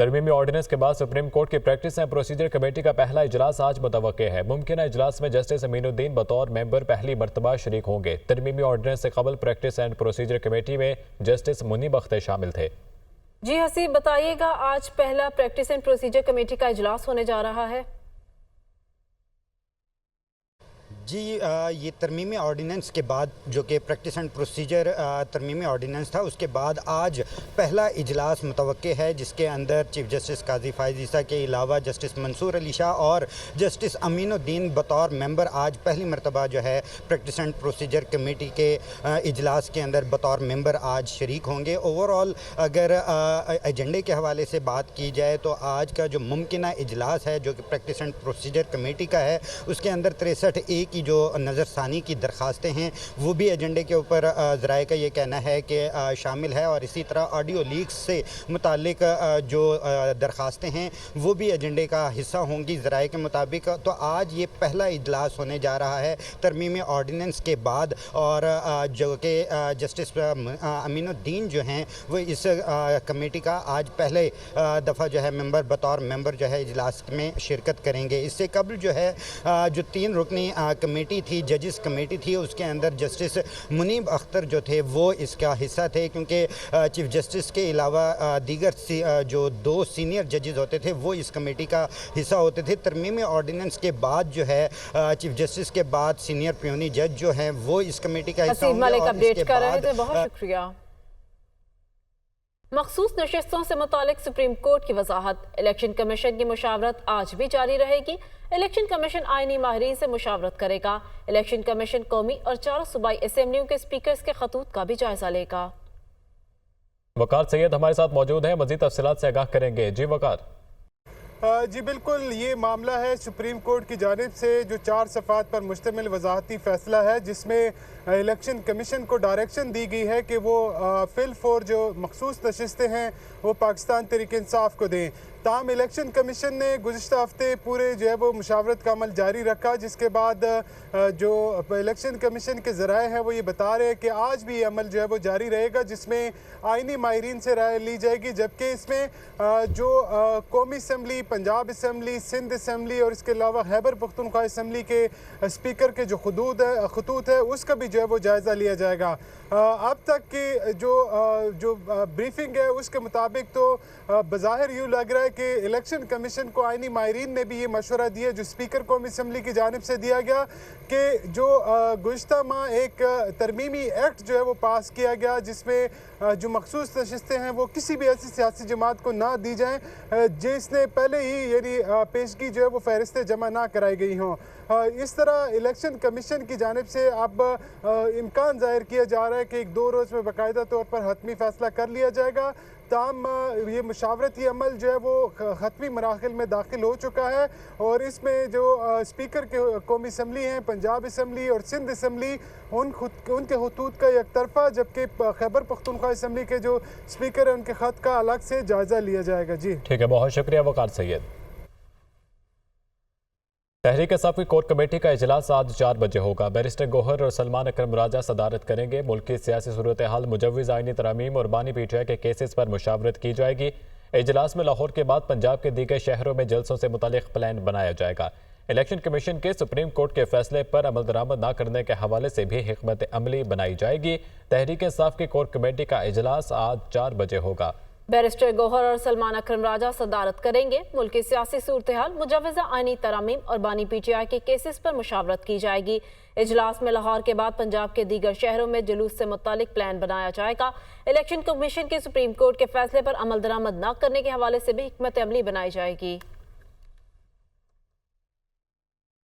तरमीमी ordinance के बाद supreme court की प्रैक्टिस एंड प्रोसीजर कमेटी का पहला इजलास आज मुतवक्के है। मुमकिन इजलास में जस्टिस अमीनुद्दीन बतौर मेंबर पहली मरतबा शरीक होंगे। तरमीमी ऑर्डिनेंस से कबल प्रैक्टिस एंड प्रोसीजर कमेटी में जस्टिस मुनीब अख्तर शामिल थे। जी हसीब, बताइएगा, आज पहला प्रैक्टिस एंड प्रोसीजर कमेटी का इजलास होने जा रहा है। जी ये तरमीमी ऑर्डिनेंस के बाद जो कि प्रैक्टिस एंड प्रोसीजर तरमीमी ऑर्डिनेंस था, उसके बाद आज पहला इजलास मुतवक्के है, जिसके अंदर चीफ जस्टिस काजी फायज़ ईसा के अलावा जस्टिस मंसूर अली शाह और जस्टिस अमीनुद्दीन बतौर मेंबर आज पहली मरतबा जो है प्रैक्टिस एंड प्रोसीजर कमेटी के इजलास के अंदर बतौर मेंबर आज शरीक होंगे। ओवरऑल अगर एजेंडे के हवाले से बात की जाए तो आज का जो मुमकिन इजलास है जो कि प्रैक्टिस एंड प्रोसीजर कमेटी का है, उसके अंदर 63A की जो नज़रसानी की दरख्वास्तें हैं वो भी एजेंडे के ऊपर ज़राए का ये कहना है कि शामिल है, और इसी तरह ऑडियो लीक्स से मुतालिक जो दरख्वास्तें हैं वो भी एजेंडे का हिस्सा होंगी ज़राए के मुताबिक। तो आज ये पहला इजलास होने जा रहा है तरमीमी ऑर्डिनेंस के बाद, और जो कि जस्टिस अमीनुद्दीन जो हैं वो इस कमेटी का आज पहले दफ़ा जो है बतौर मेंबर जो है इजलास में शिरकत करेंगे। इससे कबल जो है जो 3 रुकनी कमेटी थी, जजेस कमेटी थी, उसके अंदर जस्टिस मुनीब अख्तर जो थे वो इसका हिस्सा थे, क्योंकि चीफ जस्टिस के अलावा दीगर जो 2 सीनियर जजेस होते थे वो इस कमेटी का हिस्सा होते थे। तरमीमी ऑर्डिनेंस के बाद जो है चीफ जस्टिस के बाद सीनियर प्यूनी जज जो हैं वो इस कमेटी का हिस्सा होंगे। अपडेट कर रहे थे, बहुत शुक्रिया। मखसूस नशिस्तों से मुतालिक सुप्रीम कोर्ट की वजाहत। इलेक्शन कमीशन की मुशावरत आज भी जारी रहेगी। इलेक्शन कमीशन आईनी माहिरीन से मुशावरत करेगा। इलेक्शन कमीशन कौमी और 4 सूबाई असम्बलियों के स्पीकर्स के खतूत का भी जायजा लेगा। वकार सैयद हमारे साथ मौजूद हैं, मजीद तफसीलात से आगाह करेंगे। जी वकार। जी बिल्कुल, ये मामला है सुप्रीम कोर्ट की जानिब से जो 4 सफ़ात पर मुश्तमिल वजाहती फ़ैसला है, जिसमें इलेक्शन कमीशन को डायरेक्शन दी गई है कि वो फिल फॉर जो मखसूस नशिस्तें हैं वो पाकिस्तान तहरीक इंसाफ को दें। ताहम इलेक्शन कमीशन ने गुज़िश्ता हफ्ते पूरे जो है वो मुशावरत का अमल जारी रखा, जिसके बाद जो इलेक्शन कमीशन के ज़राए हैं वो ये बता रहे हैं कि आज भी ये अमल जो है वो जारी रहेगा, जिसमें आइनी माहिरीन से राय ली जाएगी। जबकि इसमें जो कौमी assembly, Punjab assembly, Sindh assembly और इसके अलावा खैबर पख्तूनख्वा असम्बली के स्पीकर के जो खतूत है उसका भी जो है वो जायज़ा लिया जाएगा। अब तक की जो ब्रीफिंग है उसके मुताबिक तो बज़ाहिर यूँ लग रहा है कि इलेक्शन कमीशन को आइनी माहिरीन ने भी ये मशवरा दिया जो स्पीकर कौमी असम्बली की जानिब से दिया गया कि जो गुज़िश्ता माह एक तरमीमी एक्ट जो है वो पास किया गया, जिसमें जो मखसूस नशिस्तें हैं वो किसी भी ऐसी सियासी जमात को ना दी जाएँ जिसने पहले ही यानी पेशगी जो है वो फहरिस्तें जमा ना कराई गई हों। इस तरह इलेक्शन कमीशन की जानिब से अब इम्कान ज़ाहिर किया जा रहा है कि 1-2 रोज़ में बाकायदा तौर पर हतमी फ़ैसला कर लिया जाएगा। ताम ये मुशावरती अमल जो है वो ख़त्मी मराहिल में दाखिल हो चुका है, और इसमें जो स्पीकर के कौमी असम्बली हैं, पंजाब असम्बली और सिंध असम्बली, उनके खतूत का एक तरफा, जबकि खैबर पख्तूनख्वा असम्बली के जो स्पीकर हैं उनके ख़त का अलग से जायज़ा लिया जाएगा। जी ठीक है, बहुत शुक्रिया वकार सैयद। तहरीक इंसाफ की कोर कमेटी का इजलास आज 4 बजे होगा। बैरिस्टर गौहर और सलमान अकरम राजा सदारत करेंगे। मुल्क की सियासी सूरत हाल, मुजव्विज़ आइनी तरामीम और बानी पीटीआई के केसेस पर मुशावरत की जाएगी। इजलास में लाहौर के बाद पंजाब के दीगर शहरों में जलसों से मुतालिक प्लान बनाया जाएगा। इलेक्शन कमीशन के सुप्रीम कोर्ट के फैसले पर अमल दरामद न करने के हवाले से भी हिकमत अमली बनाई जाएगी। तहरीक इंसाफ की कोर कमेटी का इजलास आज 4 बजे होगा। बैरिस्टर गौहर और सलमान अकरम राजा सदारत करेंगे। मुल्क की सियासी सूरत हाल, मुजव्विज़ा आइनी तरामीम और बानी पीटीआई के केसेस पर मुशावरत की जाएगी। इजलास में लाहौर के बाद पंजाब के दीगर शहरों में जुलूस से मुतालिक प्लान बनाया जाएगा। इलेक्शन कमीशन के सुप्रीम कोर्ट के फैसले पर अमल दरामद न करने के हवाले से भी हिकमत अमली बनाई जाएगी।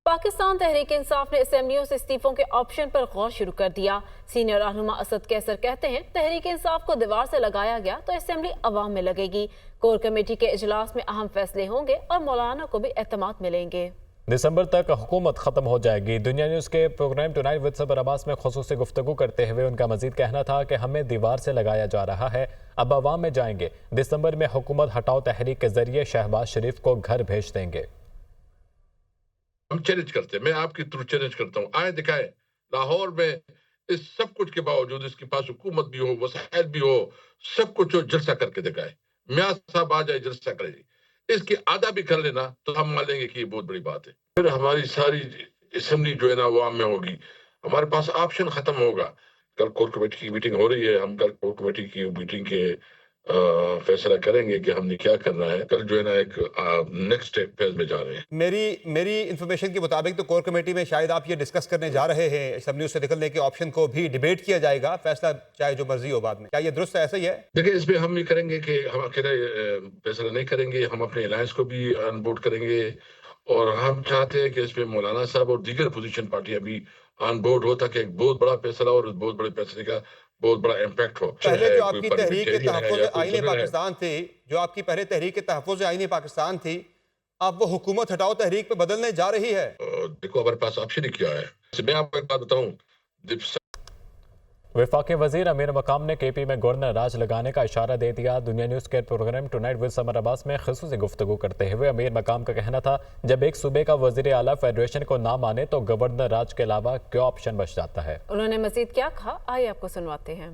पाकिस्तान तहरीक इंसाफ ने असेंबलियों से इस्तीफों के ऑप्शन पर गौर शुरू कर दिया। सीनियर रहनुमा असद कैसर कहते हैं, तहरीक इंसाफ को दीवार से लगाया गया तो असेंबली अवाम में लगेगी। कोर कमेटी के इजलास में अहम फैसले होंगे और मौलाना को भी एतमाद मिलेंगे। दिसंबर तक हुकूमत खत्म हो जाएगी। दुनिया न्यूज़ के प्रोग्राम टुनाइट विद सबर अब्बास में खुसूसी गुफ्तगू करते हुए उनका मजीद कहना था कि हमें दीवार से लगाया जा रहा है, अब अवाम में जाएंगे। दिसंबर में हुकूमत हटाओ तहरीक के जरिए शहबाज शरीफ को घर भेज देंगे। हम चैलेंज करते हैं, मैं आपकी थ्रू चैलेंज करता हूँ, आए दिखाए लाहौर में इस सब कुछ के बावजूद इसके पास हुकूमत भी हो, वसाइल भी हो, सब कुछ हो, जलसा करके दिखाए। मियाँ साहब आ जाए जलसा करे, इसकी आधा भी कर लेना तो हम मान लेंगे कि ये बहुत बड़ी बात है। फिर हमारी सारी असेंबली जो है ना वो आम में होगी, हमारे पास ऑप्शन खत्म होगा। कल कोर कमेटी की मीटिंग हो रही है, हम कल कोर कमेटी की मीटिंग के फैसला करेंगे कि हमने क्या करना है। कल जो है ना एक नेक्स्ट फेज में जा रहे हैं। मेरी इंफॉर्मेशन के मुताबिक तो कोर कमेटी में शायद आप ये डिस्कस करने जा रहे हैं, असेंबली से निकलने के ऑप्शन को भी डिबेट किया जाएगा, फैसला चाहे जो मर्जी हो बाद में। क्या ये दुरुस्त है, ऐसा ही है? देखिए, इसमें हम ये करेंगे कि हम अकेले फैसला नहीं करेंगे, हम अपने अलायंस को भी ऑनबोर्ड करेंगे और हम चाहते हैं कि इसमें मौलाना साहब और दीगर पोजीशन पार्टियां भी ऑन बोर्ड हो, ताकि एक बहुत बड़ा फैसला और बहुत बड़े फैसले का बहुत बड़ा इम्पैक्ट हो। पहले जो कोई आपकी तहरीक तहफ़्फ़ुज़ या कोई आईन ज़मीन है। पाकिस्तान थी, जो आपकी पहले तहरीक तहफ़्फ़ुज़ आईन पाकिस्तान थी, अब वो हुकूमत हटाओ तहरीक पे बदलने जा रही है। देखो, हमारे पास ऑप्शन ही क्या है। मैं आपको एक बात बताऊं, जब वफाकी वजीर अमीर मकाम ने KP में गवर्नर राज लगाने का इशारा दे दिया। दुनिया न्यूज़ के programme tonight with Samar Abbas में खसूसी गुफ्तगू करते हुए अमीर मकाम का कहना था, जब एक सूबे का वजीर आला फेडरेशन को ना माने तो गवर्नर राज के अलावा क्या ऑप्शन बच जाता है। उन्होंने मजीद क्या कहा, आइए आपको सुनवाते हैं।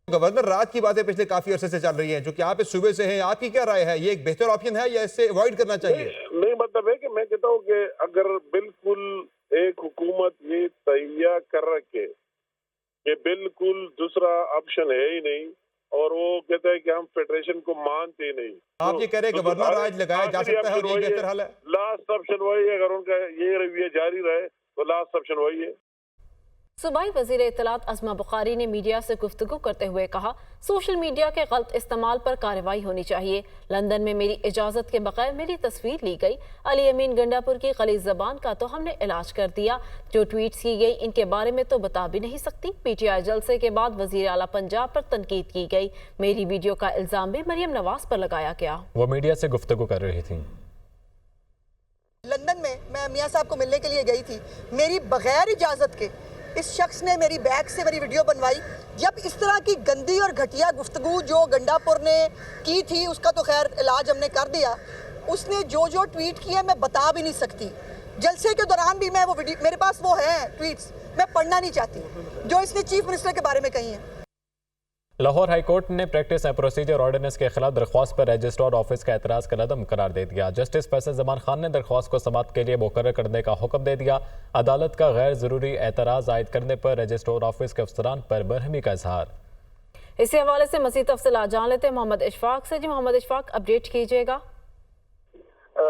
गवर्नर राज की बातें पिछले काफी अरसे से चल रही हैं, जो कि आप इस सूबे से हैं, आपकी क्या राय है? ये एक बेहतर ऑप्शन है या इससे अवॉइड करना चाहिए? नहीं, मतलब है कि मैं कहता हूँ कि अगर बिल्कुल एक हुकूमत ये तैयार कर रखे कि बिल्कुल दूसरा ऑप्शन है ही नहीं और वो कहता है कि हम फेडरेशन को मानते ही नहीं, आप ये कह रहे हैं गवर्नर राज लगाया जा सकता है और ये बेहतर हल है? लास्ट ऑप्शन वही है। अगर उनका ये रवैया जारी रहे तो लास्ट ऑप्शन वही है। सूबाई वज़ीर इत्तलात अज़मा बुखारी ने मीडिया से गुफ्तगू करते हुए कहा, सोशल मीडिया के गलत इस्तेमाल पर कार्रवाई होनी चाहिए। लंदन में मेरी इजाज़त के बगैर मेरी तस्वीर ली गई। अली अमीन गंडापुर की गलीज़ ज़बान का तो हमने इलाज कर दिया। जो ट्वीट्स की गई इनके बारे में तो बता भी नहीं सकती। PTI जलसे के बाद वज़ीर आला पंजाब पर तनकीद की गई। मेरी वीडियो का इल्ज़ाम भी मरियम नवाज पर लगाया गया। वो मीडिया से गुफ्तगू कर रही थी। लंदन में मैं मियाँ साहब को मिलने के लिए गई थी, मेरी बगैर इजाज़त के इस शख्स ने मेरी बैग से मेरी वीडियो बनवाई। जब इस तरह की गंदी और घटिया गुफ्तगू जो गंडापुर ने की थी, उसका तो खैर इलाज हमने कर दिया। उसने जो जो ट्वीट किया मैं बता भी नहीं सकती। जलसे के दौरान भी मैं वो वीडियो, मेरे पास वो है ट्वीट्स, मैं पढ़ना नहीं चाहती जो इसने चीफ मिनिस्टर के बारे में कही हैं। लाहौर हाई कोर्ट ने प्रैक्टिस एंड प्रोसीजर ऑर्डिनेंस के खिलाफ दरख्वास्त पर रजिस्ट्रार ऑफिस का एतराज़ का रद्द करार दे दिया। जस्टिस फैसल जमान खान ने दरख्वास्त को समाअत के लिए मुकर्रर करने का हुक्म दे दिया। अदालत का गैर ज़रूरी एतराज़ आयद करने पर रजिस्ट्रार ऑफिस के अफसरान पर बरहमी का इजहार। इसी हवाले से मज़ीद तफसीलात जान लेते हैं मोहम्मद इशफाक से। जी मोहम्मद इशफाक, अपडेट कीजिएगा।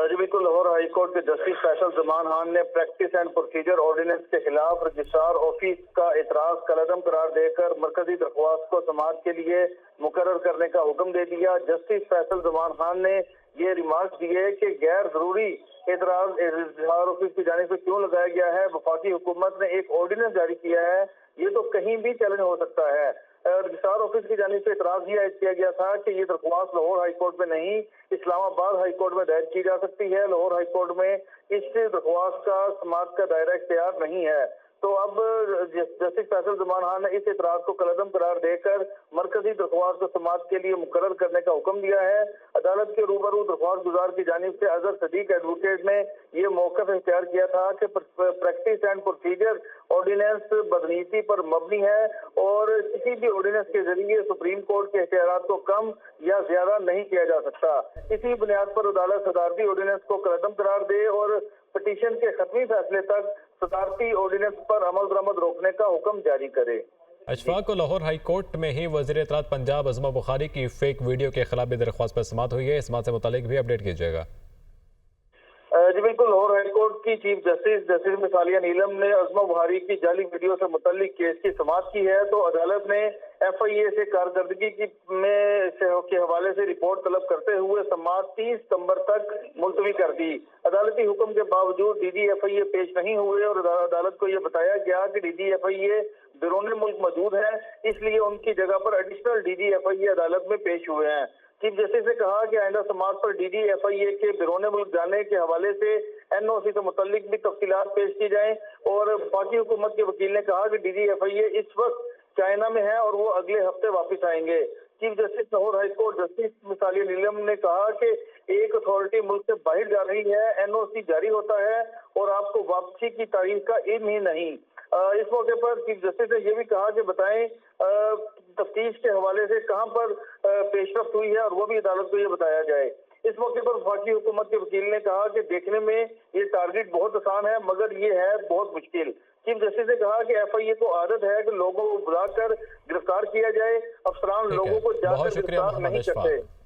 जी बिल्कुल, लाहौर हाई कोर्ट के जस्टिस फैसल जमान खान ने प्रैक्टिस एंड प्रोसीजर ऑर्डिनेंस के खिलाफ रजिस्ट्रार ऑफिस का एतराज कलअदम करार देकर मरकजी दरख्वास्त को समाअत के लिए मुकर्रर करने का हुक्म दे दिया। जस्टिस फैसल जमान खान ने ये रिमार्क दिए कि गैर जरूरी एतराज रजिस्ट्रार ऑफिस की जानिब से क्यों लगाया गया है। वफाकी हुकूमत ने एक ऑर्डिनेंस जारी किया है, ये तो कहीं भी चैलेंज हो सकता है। रजिस्ट्रार ऑफिस की जानिब से इतराज ये आयद किया गया था कि ये दरख्वास्त लाहौर हाई कोर्ट में नहीं, इस्लामाबाद हाई कोर्ट में दायर की जा सकती है। लाहौर हाई कोर्ट में इस दरख्वास्त का समाअत का दायरा इख्तियार नहीं है। तो अब जस्टिस फैसल जमान खान ने इस इतराज को कलअदम करार देकर मरकजी दरख्वास्त को समाअत के लिए मुकर्रर करने का हुक्म दिया है। अदालत के रूबरू दरख्वास्त गुजार की जानिब से अजहर सदीक एडवोकेट ने यह मौक़िफ़ इख्तियार किया था कि प्रैक्टिस एंड प्रोसीजर ऑर्डिनेंस बदनीति पर मबनी है और किसी भी ऑर्डिनेंस के जरिए सुप्रीम कोर्ट के इख्तियारात को कम या ज्यादा नहीं किया जा सकता। इसी बुनियाद पर अदालत सदारती ऑर्डिनेंस को कलअदम करार दे और पिटीशन के खत्मी फैसले तक सदारती ऑर्डिनेंस पर अमल दरामद रोकने का हुक्म जारी करे। अशफाक को लाहौर हाई कोर्ट में ही वज़ीर इत्तलात पंजाब अज़मा बुखारी की फेक वीडियो के खिलाफ भी दरख्वास्त पर समाअत हुई है। इस बात से मुतालिक भी अपडेट कीजिएगा। जी बिल्कुल, लाहौर हाई कोर्ट की चीफ जस्टिस मिसालिया नीलम ने अज़मा बुखारी की जाली वीडियो से मुतल्लिक केस की समाअत की है। तो अदालत ने FIA से कारकर्दगी के हवाले से रिपोर्ट तलब करते हुए समाअत 30 सितंबर तक मुलतवी कर दी। अदालती हुक्म के बावजूद DG FIA पेश नहीं हुए और अदालत को यह बताया गया कि DG FIA बैरून मुल्क मौजूद है, इसलिए उनकी जगह पर एडिशनल DG FIA अदालत में पेश हुए हैं। चीफ जस्टिस ने कहा कि आइंदा समाअत पर DG FIA के बैरून मुल्क जाने के हवाले से NOC से मुतल्लिक भी तफसीलात पेश की जाएं और वफाकी हुकूमत के वकील ने कहा कि DG FIA इस वक्त चाइना में है और वो अगले हफ्ते वापस आएंगे। Chief justice Lahore high court justice मिसालिया नीलम ने कहा कि एक अथॉरिटी मुल्क से बाहर जा रही है, एनओसी जारी होता है और आपको वापसी की तारीख का इल्म ही नहीं। इस मौके पर चीफ जस्टिस ने यह भी कहा कि बताएं तफ्तीश के हवाले से कहां पर पेशरफ्त हुई है और वो भी अदालत को ये बताया जाए। इस मौके पर वफाकी हुकूमत के वकील ने कहा कि देखने में ये टारगेट बहुत आसान है मगर ये है बहुत मुश्किल। चीफ जस्टिस ने कहा कि एफआईए को आदत है कि लोगों को बुलाकर गिरफ्तार किया जाए, अफसरान लोगों को बहुत जाकर शुक्रिया गिरफ्तार मोहम्मद नहीं अशफाक। करते।